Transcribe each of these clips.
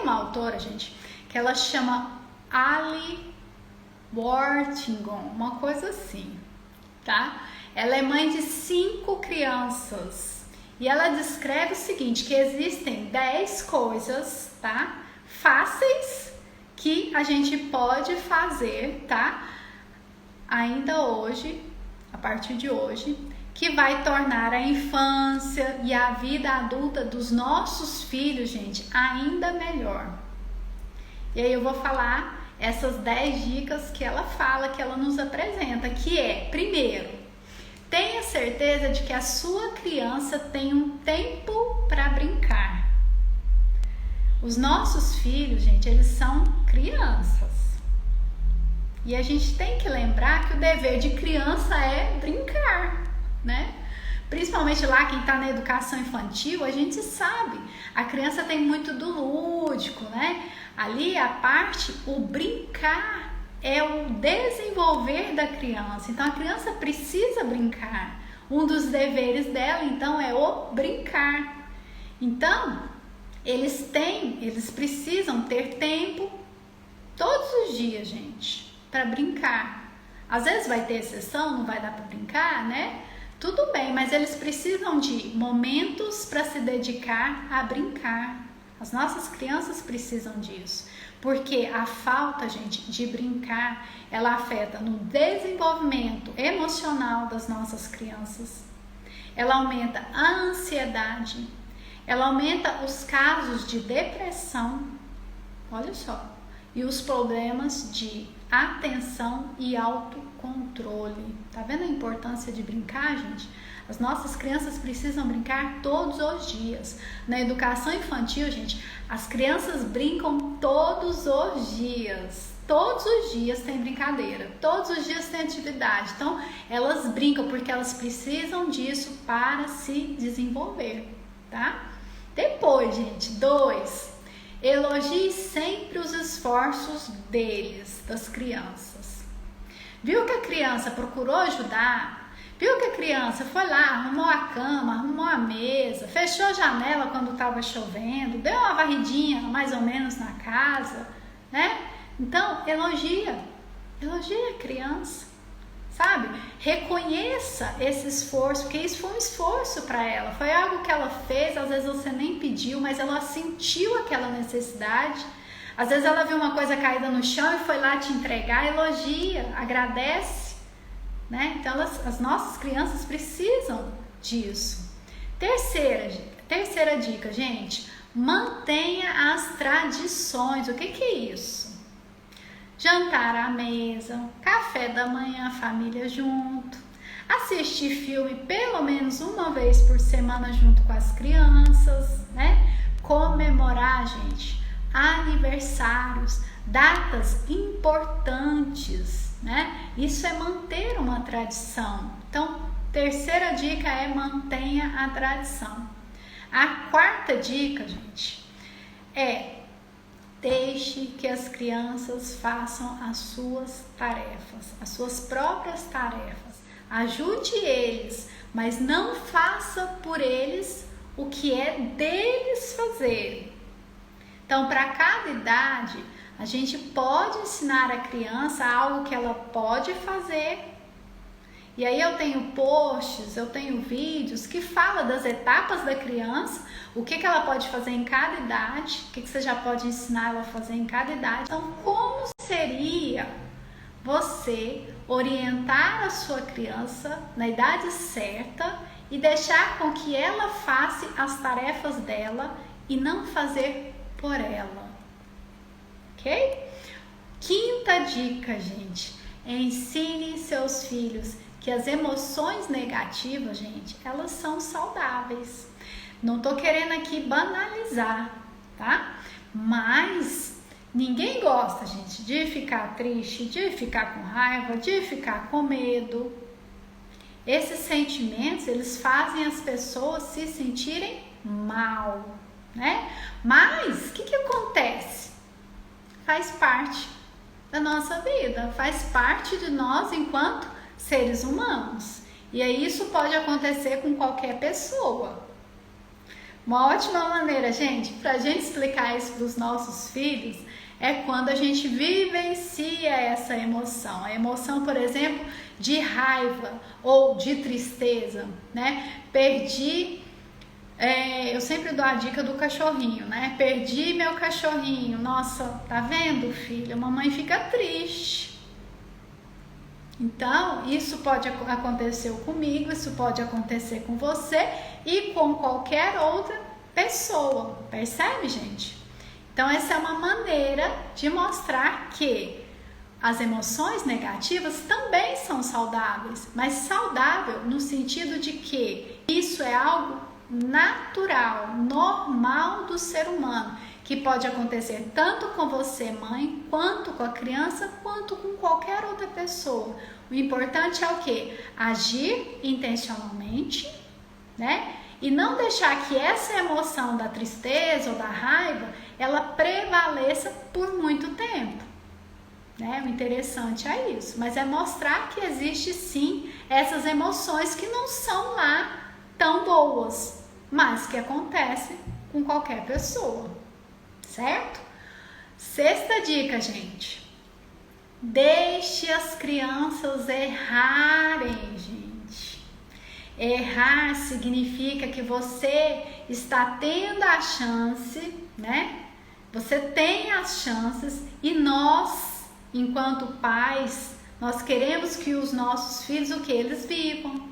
uma autora, gente, que ela chama Ali Worthington, uma coisa assim, tá? Ela é mãe de 5 crianças e ela descreve o seguinte, que existem 10 coisas, tá? Fáceis que a gente pode fazer, tá? Ainda hoje, a partir de hoje, que vai tornar a infância e a vida adulta dos nossos filhos, gente, ainda melhor. E aí eu vou falar essas 10 dicas que ela fala, que ela nos apresenta, que é, primeiro, tenha certeza de que a sua criança tem um tempo para brincar. Os nossos filhos, gente, eles são crianças. E a gente tem que lembrar que o dever de criança é brincar, né? Principalmente lá quem está na educação infantil, a gente sabe, a criança tem muito do lúdico, né? Ali a parte, o brincar é o desenvolver da criança. Então a criança precisa brincar. Um dos deveres dela, então, é o brincar. Então, eles precisam ter tempo todos os dias, gente, para brincar. Às vezes vai ter exceção, não vai dar para brincar, né? Tudo bem, mas eles precisam de momentos para se dedicar a brincar. As nossas crianças precisam disso, porque a falta, gente, de brincar, ela afeta no desenvolvimento emocional das nossas crianças. Ela aumenta a ansiedade, ela aumenta os casos de depressão, olha só, e os problemas de atenção e autocontrole. Tá vendo a importância de brincar, gente? As nossas crianças precisam brincar todos os dias. Na educação infantil, gente, as crianças brincam todos os dias. Todos os dias tem brincadeira, todos os dias tem atividade. Então, elas brincam porque elas precisam disso para se desenvolver, tá? Depois, gente, 2. Elogie sempre os esforços deles, das crianças. Viu que a criança procurou ajudar? Viu que a criança foi lá, arrumou a cama, arrumou a mesa, fechou a janela quando estava chovendo, deu uma varridinha mais ou menos na casa, né? Então, elogia a criança, sabe? Reconheça esse esforço, porque isso foi um esforço para ela, foi algo que ela fez, às vezes você nem pediu, mas ela sentiu aquela necessidade. Às vezes ela viu uma coisa caída no chão e foi lá te entregar, elogia, agradece, né? Então as nossas crianças precisam disso. Terceira dica, gente, mantenha as tradições. O que é isso? Jantar à mesa, café da manhã, família junto, assistir filme pelo menos uma vez por semana junto com as crianças, né? Comemorar, gente, aniversários, datas importantes, né? Isso é manter uma tradição. Então, terceira dica é mantenha a tradição. A quarta dica, gente, é deixe que as crianças façam as suas tarefas, as suas próprias tarefas. Ajude eles, mas não faça por eles o que é deles fazer. Então, para cada idade, a gente pode ensinar a criança algo que ela pode fazer. E aí eu tenho posts, eu tenho vídeos que falam das etapas da criança, o que ela pode fazer em cada idade, o que você já pode ensinar ela a fazer em cada idade. Então, como seria você orientar a sua criança na idade certa e deixar com que ela faça as tarefas dela e não fazer por ela, ok? Quinta dica, gente, ensine seus filhos que as emoções negativas, gente, elas são saudáveis. Não tô querendo aqui banalizar, tá? Mas ninguém gosta, gente, de ficar triste, de ficar com raiva, de ficar com medo. Esses sentimentos, eles fazem as pessoas se sentirem mal, né? Mas, o que acontece? Faz parte da nossa vida, faz parte de nós enquanto seres humanos. E aí isso pode acontecer com qualquer pessoa. Uma ótima maneira, gente, para a gente explicar isso para os nossos filhos é quando a gente vivencia essa emoção. A emoção, por exemplo, de raiva ou de tristeza, né? Eu sempre dou a dica do cachorrinho, né? Perdi meu cachorrinho. Nossa, tá vendo, filho? A mamãe fica triste. Então, isso pode acontecer comigo, isso pode acontecer com você e com qualquer outra pessoa. Percebe, gente? Então, essa é uma maneira de mostrar que as emoções negativas também são saudáveis, mas saudável no sentido de que isso é algo natural, normal do ser humano, que pode acontecer tanto com você, mãe, quanto com a criança, quanto com qualquer outra pessoa. O importante é o quê? Agir intencionalmente, né? E não deixar que essa emoção da tristeza ou da raiva, ela prevaleça por muito tempo. Né? O interessante é isso, mas é mostrar que existe sim essas emoções que não são lá tão boas, mas que acontecem com qualquer pessoa, certo? Sexta dica, gente. Deixe as crianças errarem, gente. Errar significa que você está tendo a chance, né? Você tem as chances e nós, enquanto pais, nós queremos que os nossos filhos, o que eles vivam.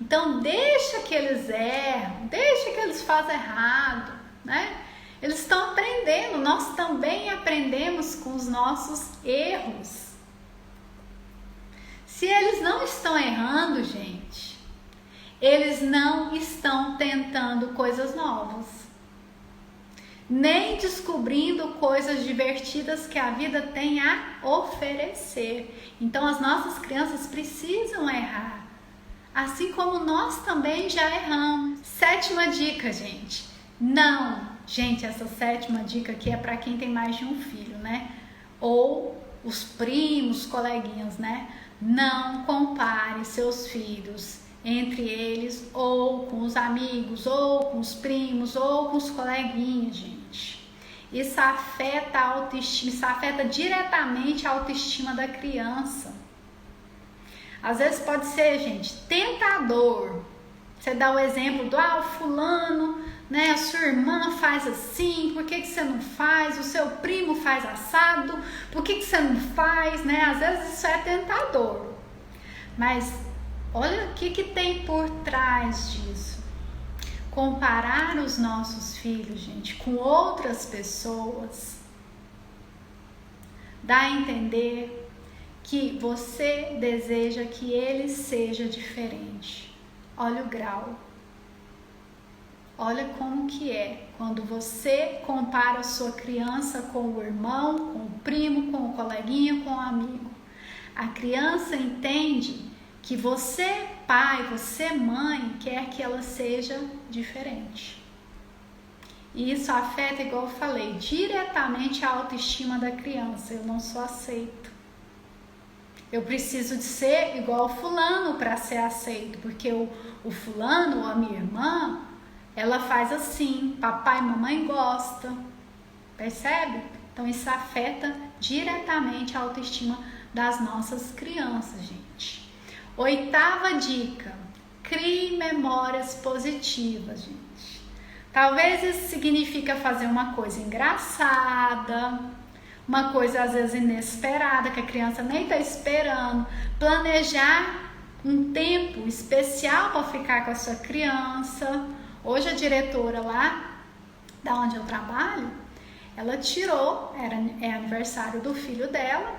Então, deixa que eles erram, deixa que eles façam errado, né? Eles estão aprendendo, nós também aprendemos com os nossos erros. Se eles não estão errando, gente, eles não estão tentando coisas novas, nem descobrindo coisas divertidas que a vida tem a oferecer. Então, as nossas crianças precisam errar, assim como nós também já erramos. Sétima dica, gente. Não, gente, essa sétima dica aqui é para quem tem mais de um filho, né? Ou os primos, coleguinhas, né? Não compare seus filhos entre eles, ou com os amigos, ou com os primos, ou com os coleguinhas, gente. Isso afeta a autoestima, isso afeta diretamente a autoestima da criança. Às vezes pode ser, gente, tentador. Você dá o exemplo do, o fulano, né, a sua irmã faz assim, por que você não faz? O seu primo faz assado, por que você não faz, né? Às vezes isso é tentador. Mas olha o que tem por trás disso. Comparar os nossos filhos, gente, com outras pessoas, dá a entender que você deseja que ele seja diferente. Olha o grau. Olha como que é quando você compara a sua criança com o irmão, com o primo, com o coleguinha, com o amigo. A criança entende que você, pai, você, mãe, quer que ela seja diferente. E isso afeta, igual eu falei, diretamente a autoestima da criança. Eu não sou aceito. Eu preciso de ser igual o fulano para ser aceito, porque o fulano ou a minha irmã, ela faz assim, papai e mamãe gostam, percebe? Então isso afeta diretamente a autoestima das nossas crianças, gente. Oitava dica, crie memórias positivas, gente. Talvez isso significa fazer uma coisa engraçada, uma coisa às vezes inesperada, que a criança nem está esperando, planejar um tempo especial para ficar com a sua criança. Hoje a diretora lá, da onde eu trabalho, ela tirou, é aniversário do filho dela,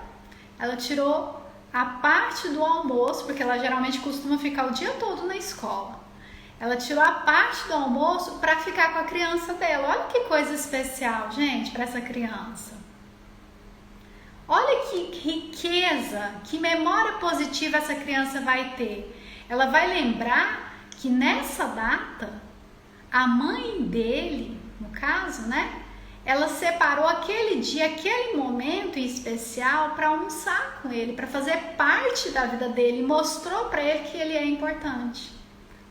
ela tirou a parte do almoço, porque ela geralmente costuma ficar o dia todo na escola. Ela tirou a parte do almoço para ficar com a criança dela. Olha que coisa especial, gente, para essa criança. Olha que riqueza, que memória positiva essa criança vai ter. Ela vai lembrar que nessa data, a mãe dele, no caso, né? Ela separou aquele dia, aquele momento em especial para almoçar com ele, para fazer parte da vida dele, e mostrou para ele que ele é importante.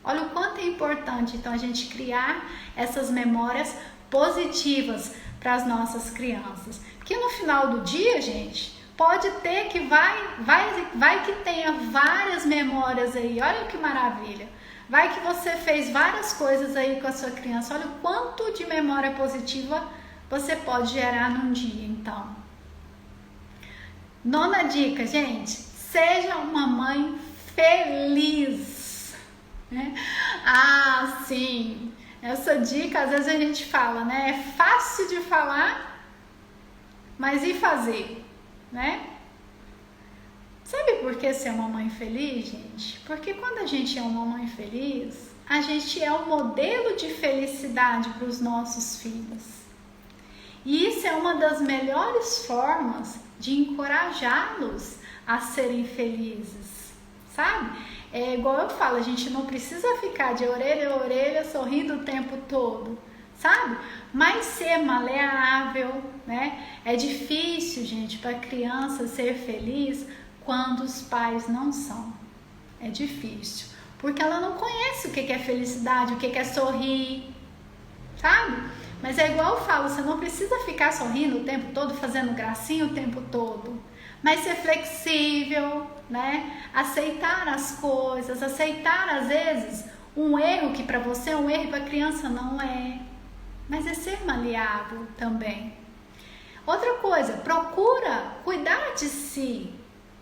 Olha o quanto é importante, então, a gente criar essas memórias positivas para as nossas crianças. Porque no final do dia, gente, pode ter que vai que tenha várias memórias aí. Olha que maravilha. Vai que você fez várias coisas aí com a sua criança. Olha o quanto de memória positiva você pode gerar num dia, então. Nona dica, gente. Seja uma mãe feliz. Né? Ah, sim. Essa dica, às vezes a gente fala, né? É fácil de falar, mas e fazer, né? Sabe por que ser uma mãe feliz, gente? Porque quando a gente é uma mãe feliz, a gente é um modelo de felicidade para os nossos filhos. E isso é uma das melhores formas de encorajá-los a serem felizes, sabe? É igual eu falo, a gente não precisa ficar de orelha a orelha sorrindo o tempo todo, sabe? Mas ser maleável, né? É difícil, gente, para a criança ser feliz quando os pais não são. É difícil, porque ela não conhece o que é felicidade, o que é sorrir, sabe? Mas é igual eu falo, você não precisa ficar sorrindo o tempo todo, fazendo gracinha o tempo todo, mas ser flexível, né? Aceitar as coisas, aceitar às vezes um erro que para você é um erro e para a criança não é, mas é ser maleável também. Outra coisa, procura cuidar de si.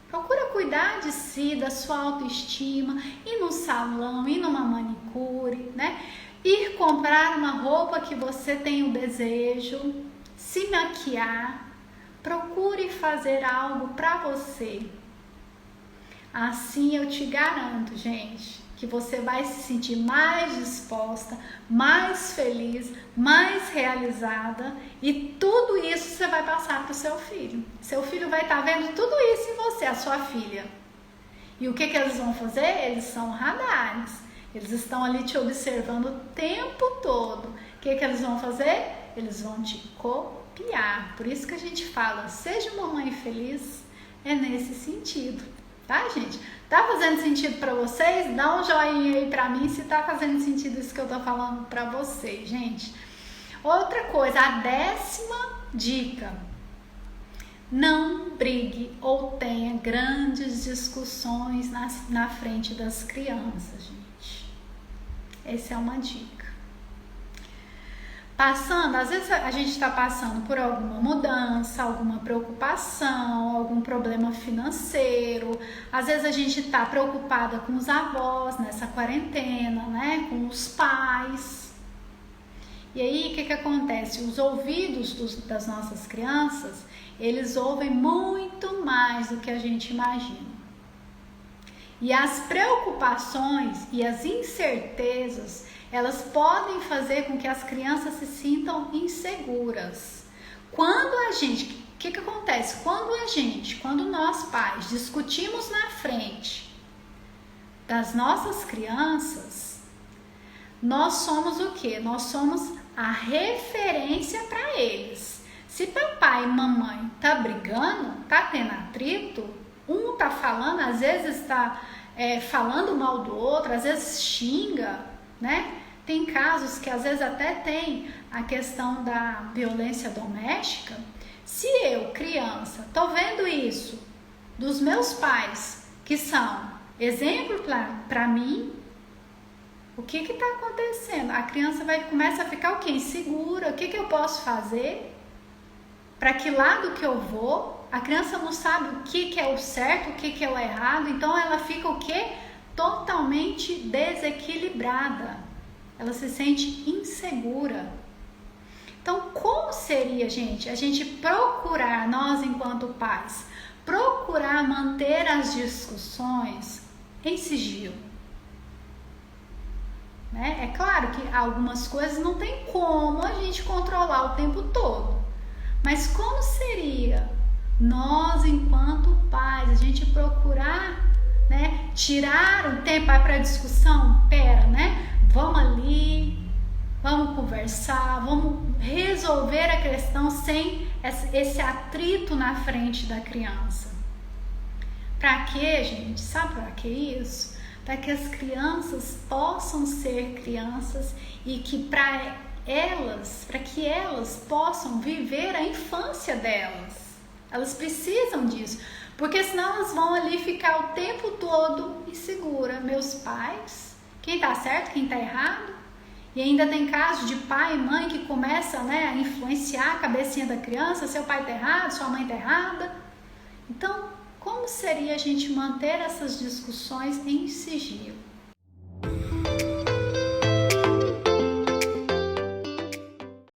Procura cuidar de si, da sua autoestima, ir no salão, ir numa manicure, né? Ir comprar uma roupa que você tem o desejo, se maquiar. Procure fazer algo para você. Assim eu te garanto, gente, que você vai se sentir mais disposta, mais feliz, mais realizada, e tudo isso você vai passar para o seu filho. Seu filho vai estar vendo tudo isso em você, a sua filha. E o que eles vão fazer? Eles são radares. Eles estão ali te observando o tempo todo. O que eles vão fazer? Eles vão te copiar. Por isso que a gente fala, seja uma mãe feliz, é nesse sentido. Tá, gente? Tá fazendo sentido para vocês? Dá um joinha aí para mim se tá fazendo sentido isso que eu tô falando para vocês, gente. Outra coisa, a 10ª dica. Não brigue ou tenha grandes discussões na frente das crianças, gente. Essa é uma dica. Às vezes a gente está passando por alguma mudança, alguma preocupação, algum problema financeiro. Às vezes a gente está preocupada com os avós nessa quarentena, né? Com os pais. E aí o que acontece? Os ouvidos das nossas crianças, eles ouvem muito mais do que a gente imagina. E as preocupações e as incertezas, elas podem fazer com que as crianças se sintam inseguras. O que acontece? Quando nós pais discutimos na frente das nossas crianças, nós somos o quê? Nós somos a referência para eles. Se papai e mamãe tá brigando, tá tendo atrito, um tá falando, às vezes tá falando mal do outro, às vezes xinga, né? Tem casos que às vezes até tem a questão da violência doméstica. Se eu, criança, tô vendo isso dos meus pais, que são exemplo para mim, o que está acontecendo? A criança começa a ficar o quê? Insegura. O que eu posso fazer? Para que lado que eu vou? A criança não sabe o que é o certo, o que é o errado. Então ela fica o quê? Totalmente desequilibrada. Ela se sente insegura. Então, como seria, gente, a gente procurar, nós enquanto pais, procurar manter as discussões em sigilo? Né? É claro que algumas coisas não tem como a gente controlar o tempo todo. Mas como seria nós, enquanto pais, a gente procurar, né, tirar um tempo para discussão? Né? Vamos ali, vamos conversar, vamos resolver a questão sem esse atrito na frente da criança. Para quê, gente? Sabe para que isso? para que as crianças possam ser crianças e que para que elas possam viver a infância delas. Elas precisam disso, porque senão elas vão ali ficar o tempo todo insegura. Meus pais, quem tá certo, quem tá errado? E ainda tem casos de pai e mãe que começam, né, a influenciar a cabecinha da criança, seu pai tá errado, sua mãe tá errada. Então, como seria a gente manter essas discussões em sigilo?